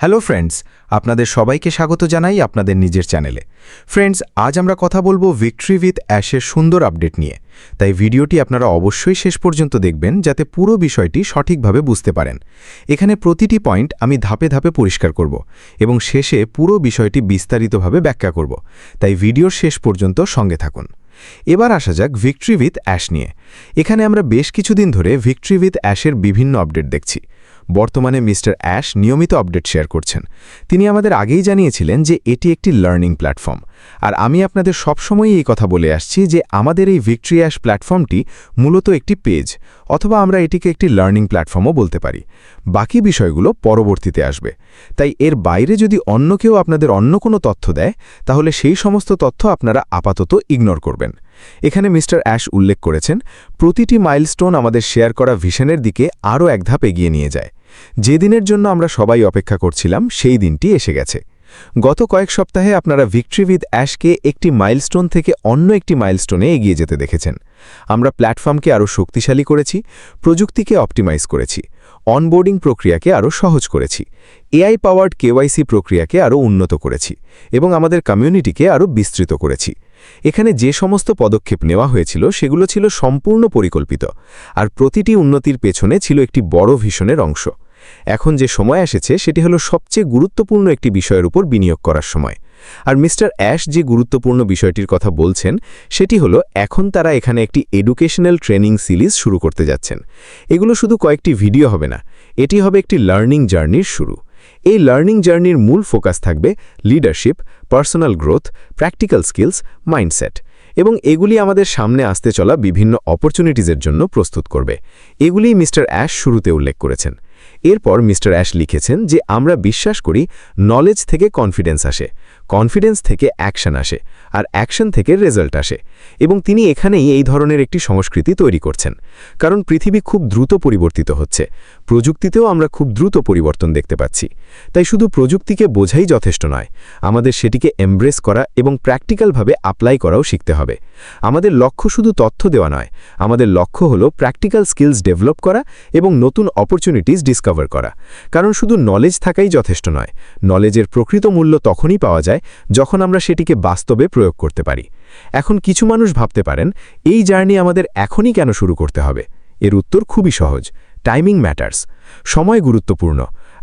Hello friends, আপনাদের সবাইকে স্বাগত জানাই আপনাদের নিজের চ্যানেলে। ফ্রেন্ডস, আজ আমরা কথা বলবো ভিক্টরি উইথ অ্যাশের সুন্দর আপডেট নিয়ে। তাই ভিডিওটি আপনারা অবশ্যই শেষ পর্যন্ত দেখবেন যাতে পুরো বিষয়টি সঠিকভাবে বুঝতে পারেন। এখানে প্রতিটি পয়েন্ট আমি ধাপে ধাপে পরিষ্কার করব এবং শেষে পুরো বিষয়টি বিস্তারিতভাবে ব্যাখ্যা করব। তাই ভিডিওর শেষ পর্যন্ত সঙ্গে থাকুন। এবার আসা যাক ভিক্টরি উইথ অ্যাশ নিয়ে। এখানে আমরা বেশ কিছুদিন ধরে ভিক্টরি উইথ অ্যাশের বিভিন্ন আপডেট দেখছি। বর্তমানে মিস্টার অ্যাশ নিয়মিত আপডেট শেয়ার করছেন। তিনি আমাদের আগেই জানিয়েছিলেন যে এটি একটি লার্নিং প্ল্যাটফর্ম, আর আমি আপনাদের সবসময়ই এই কথা বলে আসছি যে আমাদের এই ভিক্টরি অ্যাশ প্ল্যাটফর্মটি মূলত একটি পেজ, অথবা আমরা এটিকে একটি লার্নিং প্ল্যাটফর্মও বলতে পারি। বাকি বিষয়গুলো পরবর্তীতে আসবে। তাই এর বাইরে যদি অন্য কেউ আপনাদের অন্য কোনো তথ্য দেয়, তাহলে সেই সমস্ত তথ্য আপনারা আপাতত ইগনোর করবেন। এখানে মিস্টার অ্যাশ উল্লেখ করেছেন, প্রতিটি মাইলস্টোন আমাদের শেয়ার করা ভিশনের দিকে আরও এক ধাপ এগিয়ে নিয়ে যায়। যে দিনের জন্য আমরা সবাই অপেক্ষা করছিলাম সেই দিনটি এসে গেছে। গত কয়েক সপ্তাহে আপনারা ভিক্টরি উইথ অ্যাশকে একটি মাইলস্টোন থেকে অন্য একটি মাইলস্টোনে এগিয়ে যেতে দেখেছেন। আমরা প্ল্যাটফর্মকে আরও শক্তিশালী করেছি, প্রযুক্তিকে অপটিমাইজ করেছি, অনবোর্ডিং প্রক্রিয়াকে আরও সহজ করেছি, এআই পাওয়ার্ড কেওয়াইসি প্রক্রিয়াকে আরও উন্নত করেছি এবং আমাদের কমিউনিটিকে আরও বিস্তৃত করেছি। এখানে যে সমস্ত পদক্ষেপ নেওয়া হয়েছিল সেগুলো ছিল সম্পূর্ণ পরিকল্পিত, আর প্রতিটি উন্নতির পেছনে ছিল একটি বড় ভিশনের অংশ। এখন যে সময় এসেছে সেটি হলো সবচেয়ে গুরুত্বপূর্ণ একটি বিষয়ের উপর বিনিয়োগ করার সময়। আর মিস্টার অ্যাশ যে গুরুত্বপূর্ণ বিষয়টির কথা বলছেন সেটি হলো, এখন তারা এখানে একটি এডুকেশনাল ট্রেনিং সিরিজ শুরু করতে যাচ্ছেন। এগুলো শুধু কয়েকটি ভিডিও হবে না, এটি হবে একটি লার্নিং জার্নির শুরু। এই লার্নিং জার্নির মূল ফোকাস থাকবে leadership, personal growth, practical skills, mindset, এবং এগুলি আমাদের সামনে আসতে চলা বিভিন্ন অপরচুনিটিজের জন্য প্রস্তুত করবে। এগুলিই মিস্টার অ্যাশ শুরুতে উল্লেখ করেছেন। এরপর মিস্টার অ্যাশ লিখেছেন যে আমরা বিশ্বাস করি নলেজ থেকে কনফিডেন্স আসে, কনফিডেন্স থেকে অ্যাকশন আসে, আর অ্যাকশন থেকে রেজাল্ট আসে। এবং তিনি এখানেই এই ধরনের একটি সংস্কৃতি তৈরি করছেন, কারণ পৃথিবী খুব দ্রুত পরিবর্তিত হচ্ছে। প্রযুক্তিতেও আমরা খুব দ্রুত পরিবর্তন দেখতে পাচ্ছি। তাই শুধু প্রযুক্তিকে বোঝাই যথেষ্ট নয়, আমাদের সেটিকে এমব্রেস করা এবং প্র্যাকটিক্যালভাবে অ্যাপ্লাই করাও শিখতে হবে। আমাদের লক্ষ্য শুধু তথ্য দেওয়া নয়, আমাদের লক্ষ্য হলো প্র্যাকটিক্যাল স্কিলস ডেভেলপ করা এবং নতুন অপরচুনিটিস ডিসকভার করা। কারণ শুধু নলেজ থাকাই যথেষ্ট নয়, নলেজের প্রকৃত মূল্য তখনই পাওয়া যায় যখন আমরা সেটিকে বাস্তবে প্রয়োগ করতে পারি। এখন কিছু মানুষ ভাবতে পারেন, এই জার্নি আমাদের এখনই কেন শুরু করতে হবে? এর উত্তর খুবই সহজ, টাইমিং ম্যাটার্স। সময় গুরুত্বপূর্ণ।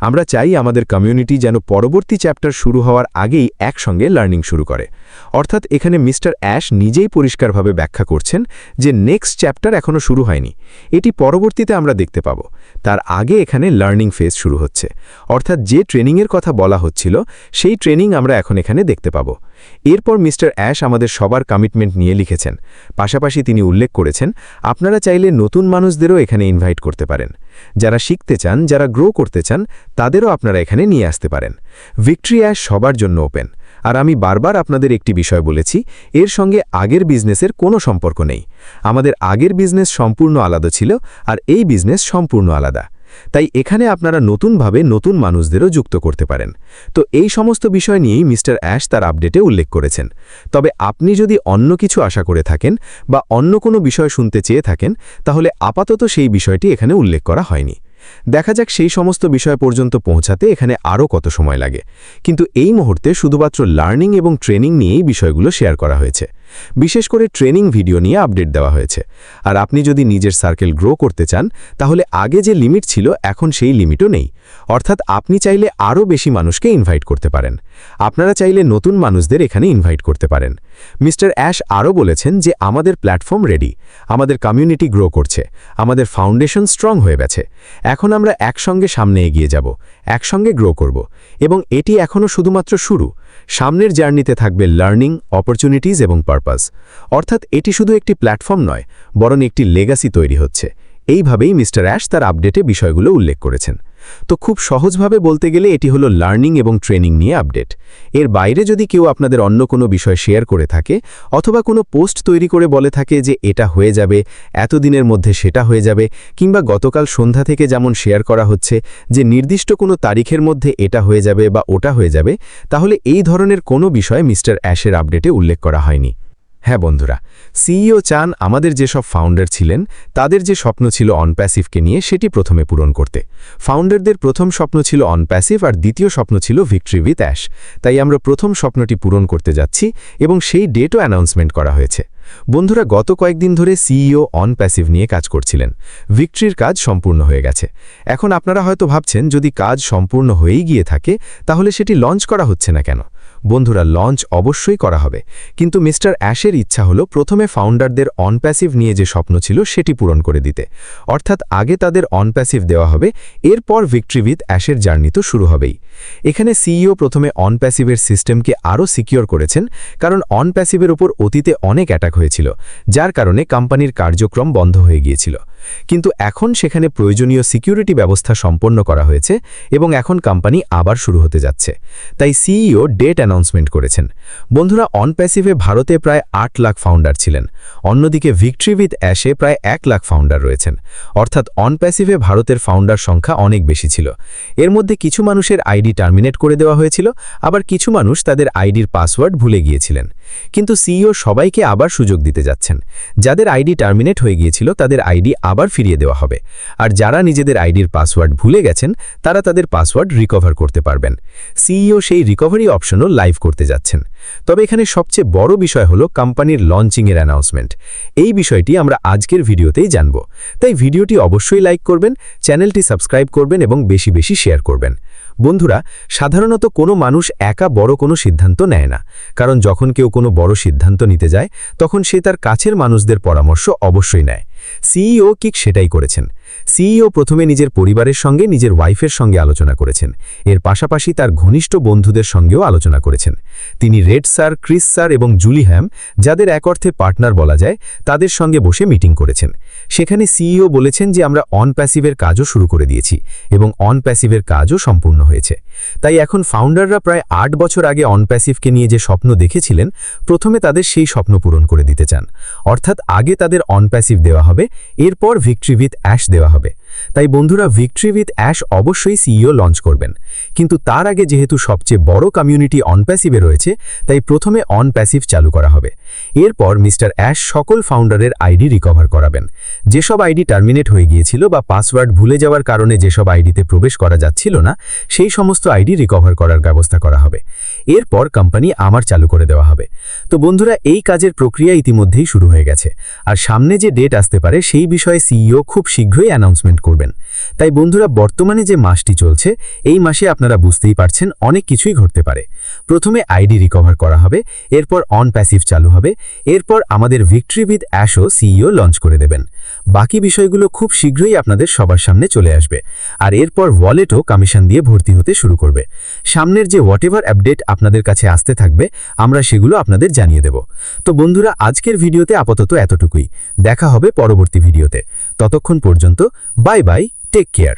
আমরা চাই আমাদের কমিউনিটি যেন পরবর্তী চ্যাপ্টার শুরু হওয়ার আগেই একসঙ্গে লার্নিং শুরু করে। অর্থাৎ এখানে মিস্টার অ্যাশ নিজেই পরিষ্কারভাবে ব্যাখ্যা করছেন যে নেক্সট চ্যাপ্টার এখনও শুরু হয়নি, এটি পরবর্তীতে আমরা দেখতে পাব। তার আগে এখানে লার্নিং ফেজ শুরু হচ্ছে, অর্থাৎ যে ট্রেনিংয়ের কথা বলা হচ্ছিল সেই ট্রেনিং আমরা এখন এখানে দেখতে পাব। এরপর মিস্টার অ্যাশ আমাদের সবার কমিটমেন্ট নিয়ে লিখেছেন। পাশাপাশি তিনি উল্লেখ করেছেন, আপনারা চাইলে নতুন মানুষদেরও এখানে ইনভাইট করতে পারেন। যারা শিখতে চান, যারা গ্রো করতে চান, তাদেরও আপনারা এখানে নিয়ে আসতে পারেন। ভিক্টরি অ্যাশ সবার জন্য ওপেন। আর আমি বারবার আপনাদের একটি বিষয় বলেছি, এর সঙ্গে আগের বিজনেসের কোনো সম্পর্ক নেই। আমাদের আগের বিজনেস সম্পূর্ণ আলাদা ছিল, আর এই বিজনেস সম্পূর্ণ আলাদা। তাই এখানে আপনারা নতুনভাবে নতুন মানুষদেরও যুক্ত করতে পারেন। তো এই সমস্ত বিষয় নিয়েই মিস্টার অ্যাশ তার আপডেটে উল্লেখ করেছেন। তবে আপনি যদি অন্য কিছু আশা করে থাকেন বা অন্য কোনো বিষয় শুনতে চেয়ে থাকেন, তাহলে আপাতত সেই বিষয়টি এখানে উল্লেখ করা হয়নি। দেখা যাক সেই সমস্ত বিষয় পর্যন্ত পৌঁছাতে এখানে আরও কত সময় লাগে। কিন্তু এই মুহূর্তে শুধুমাত্র লার্নিং এবং ট্রেনিং নিয়েই বিষয়গুলো শেয়ার করা হয়েছে। বিশেষ করে ট্রেনিং ভিডিও নিয়ে আপডেট দেওয়া হয়েছে। আর আপনি যদি নিজের সার্কেল গ্রো করতে চান, তাহলে আগে যে লিমিট ছিল এখন সেই লিমিটও নেই। অর্থাৎ আপনি চাইলে আরও বেশি মানুষকে ইনভাইট করতে পারেন। আপনারা চাইলে নতুন মানুষদের এখানে ইনভাইট করতে পারেন। মিস্টার অ্যাশ আরও বলেছেন যে আমাদের প্ল্যাটফর্ম রেডি, আমাদের কমিউনিটি গ্রো করছে, আমাদের ফাউন্ডেশন স্ট্রং হয়ে গেছে। এখন আমরা একসঙ্গে সামনে এগিয়ে যাব, একসঙ্গে গ্রো করব, এবং এটি এখনও শুধুমাত্র শুরু। সামনের জার্নিতে থাকবে লার্নিং, অপরচুনিটিজ এবং পারপাস। অর্থাৎ এটি শুধু একটি প্ল্যাটফর্ম নয়, বরং একটি লেগাসি তৈরি হচ্ছে। এইভাবেই মিস্টার অ্যাশ তার আপডেটে বিষয়গুলো উল্লেখ করেছেন। তো খুব সহজভাবে বলতে গেলে এটি হলো লার্নিং এবং ট্রেনিং নিয়ে আপডেট। এর বাইরে যদি কেউ আপনাদের অন্য কোনো বিষয় শেয়ার করে থাকে, অথবা কোনো পোস্ট তৈরি করে বলে থাকে যে এটা হয়ে যাবে, এতদিনের মধ্যে সেটা হয়ে যাবে, কিংবা গতকাল সন্ধ্যা থেকে যেমন শেয়ার করা হচ্ছে যে নির্দিষ্ট কোনো তারিখের মধ্যে এটা হয়ে যাবে বা ওটা হয়ে যাবে, তাহলে এই ধরনের কোনো বিষয় মিস্টার অ্যাশের আপডেটে উল্লেখ করা হয়নি। হ্যাঁ বন্ধুরা, সিইও চান আমাদের যেসব ফাউন্ডার ছিলেন তাদের যে স্বপ্ন ছিল অনপ্যাসিভকে নিয়ে সেটি প্রথমে পূরণ করতে। ফাউন্ডারদের প্রথম স্বপ্ন ছিল অনপ্যাসিভ আর দ্বিতীয় স্বপ্ন ছিল ভিক্টরি উইথ অ্যাশ। তাই আমরা প্রথম স্বপ্নটি পূরণ করতে যাচ্ছি এবং সেই ডেটও অ্যানাউন্সমেন্ট করা হয়েছে। বন্ধুরা, গত কয়েকদিন ধরে সিইও অনপ্যাসিভ নিয়ে কাজ করছিলেন। ভিক্টরির কাজ সম্পূর্ণ হয়ে গেছে। এখন আপনারা হয়তো ভাবছেন, যদি কাজ সম্পূর্ণ হয়েই গিয়ে থাকে তাহলে সেটি লঞ্চ করা হচ্ছে না কেন? বন্ধুরা, লঞ্চ অবশ্যই করা হবে, কিন্তু মিস্টার অ্যাশের ইচ্ছা হলো প্রথমে ফাউন্ডারদের অনপ্যাসিভ নিয়ে যে স্বপ্ন ছিল সেটি পূরণ করে দিতে। অর্থাৎ আগে তাদের অনপ্যাসিভ দেওয়া হবে, এরপর ভিক্টরি উইথ অ্যাশের জার্নি তো শুরু হবেই। এখানে সিইও প্রথমে অনপ্যাসিভের সিস্টেমকে আরও সিকিউর করেছেন, কারণ অনপ্যাসিভের উপর অতীতে অনেক অ্যাটাক হয়েছিল, যার কারণে কোম্পানির কার্যক্রম বন্ধ হয়ে গিয়েছিল। কিন্তু এখন সেখানে প্রয়োজনীয় সিকিউরিটি ব্যবস্থা সম্পন্ন করা হয়েছে এবং এখন কোম্পানি আবার শুরু হতে যাচ্ছে। তাই সিইও ডেট অ্যানাউন্সমেন্ট করেছেন। বন্ধুরা, অনপ্যাসিভে ভারতে প্রায় 8 লাখ ফাউন্ডার ছিলেন, অন্যদিকে ভিক্টরি উইথ অ্যাশে প্রায় 1 লাখ ফাউন্ডার রয়েছেন। অর্থাৎ অনপ্যাসিভে ভারতের ফাউন্ডার সংখ্যা অনেক বেশি ছিল। এর মধ্যে কিছু মানুষের আইডি টার্মিনেট করে দেওয়া হয়েছিল, আবার কিছু মানুষ তাদের আইডির পাসওয়ার্ড ভুলে গিয়েছিলেন। কিন্তু সিইও সবাইকে আবার সুযোগ দিতে যাচ্ছেন। যাদের আইডি টার্মিনেট হয়ে গিয়েছিল তাদের আইডি আবার ফিরিয়ে দেওয়া হবে, আর যারা নিজেদের আইডির পাসওয়ার্ড ভুলে গেছেন তারা তাদের পাসওয়ার্ড রিকভার করতে পারবেন। সিইও সেই রিকভারি অপশনও লাইভ করতে যাচ্ছেন। তবে এখানে সবচেয়ে বড় বিষয় হলো কোম্পানির লঞ্চিংয়ের অ্যানাউন্সমেন্ট। এই বিষয়টি আমরা আজকের ভিডিওতেই জানব। তাই ভিডিওটি অবশ্যই লাইক করবেন, চ্যানেলটি সাবস্ক্রাইব করবেন এবং বেশি বেশি শেয়ার করবেন। বন্ধুরা, সাধারণত কোনো মানুষ একা বড় কোনো সিদ্ধান্ত নেয় না, কারণ যখন কেউ কোনো বড় সিদ্ধান্ত নিতে যায় তখন সে তার কাছের মানুষদের পরামর্শ অবশ্যই নেয়। সিইও ঠিক সেটাই করেছেন। সিইও প্রথমে নিজের পরিবারের সঙ্গে, নিজের ওয়াইফের সঙ্গে আলোচনা করেছেন। এর পাশাপাশি তার ঘনিষ্ঠ বন্ধুদের সঙ্গেও আলোচনা করেছেন। তিনি রেড স্যার, ক্রিস স্যার এবং জুলি হ্যাম, যাদের এক অর্থে পার্টনার বলা যায়, তাদের সঙ্গে বসে মিটিং করেছেন। সেখানে সিইও বলেছেন যে আমরা অনপ্যাসিভের কাজও শুরু করে দিয়েছি এবং অনপ্যাসিভের কাজও সম্পূর্ণ হয়েছে। তাই এখন ফাউন্ডাররা প্রায় 8 বছর আগে অনপ্যাসিভকে নিয়ে যে স্বপ্ন দেখেছিলেন, প্রথমে তাদের সেই স্বপ্ন পূরণ করে দিতে চান। অর্থাৎ আগে তাদের অনপ্যাসিভ দেওয়া হবে, এরপর ভিক্টরি উইথ অ্যাশ দেওয়া হবে। তাই বন্ধুরা, ভিক্টরি উইথ অ্যাশ অবশ্যই সিইও লঞ্চ করবেন, কিন্তু তার আগে যেহেতু সবচেয়ে বড় কমিউনিটি অনপ্যাসিভে রয়েছে, তাই প্রথমে অনপ্যাসিভ চালু করা হবে। এরপর মিস্টার অ্যাশ সকল ফাউন্ডারের আইডি রিকভার করাবেন। যেসব আইডি টার্মিনেট হয়ে গিয়েছিল বা পাসওয়ার্ড ভুলে যাওয়ার কারণে যেসব আইডিতে প্রবেশ করা যাচ্ছিল না, সেই সমস্ত আইডি রিকভার করার ব্যবস্থা করা হবে। এরপর কোম্পানি আবার চালু করে দেওয়া হবে। তো বন্ধুরা, এই কাজের প্রক্রিয়া ইতিমধ্যেই শুরু হয়ে গেছে, আর সামনে যে ডেট আসতে পারে সেই বিষয়ে সিইও খুব শীঘ্রই অ্যানাউন্সমেন্ট করবেন। তাই বন্ধুরা, বর্তমানে যে মাসটি চলছে, এই মাসে আপনারা বুঝতেই পারছেন অনেক কিছুই ঘটতে পারে। প্রথমে আইডি রিকভার করা হবে, এরপর অনপ্যাসিভ চালু হবে, এরপর আমাদের ভিক্টরি উইথ অ্যাশও সিইও লঞ্চ করে দেবেন। বাকি বিষয়গুলো খুব শীঘ্রই আপনাদের সবার সামনে চলে আসবে, আর এরপর ওয়ালেটও কমিশন দিয়ে ভর্তি হতে শুরু করবে। সামনের যে হোয়াটএভার আপডেট আপনাদের কাছে আসতে থাকবে, আমরা সেগুলো আপনাদের জানিয়ে দেব। তো বন্ধুরা, আজকের ভিডিওতে আপাতত এতটুকুই। দেখা হবে পরবর্তী ভিডিওতে। ততক্ষণ পর্যন্ত বাই বাই, টেক কেয়ার।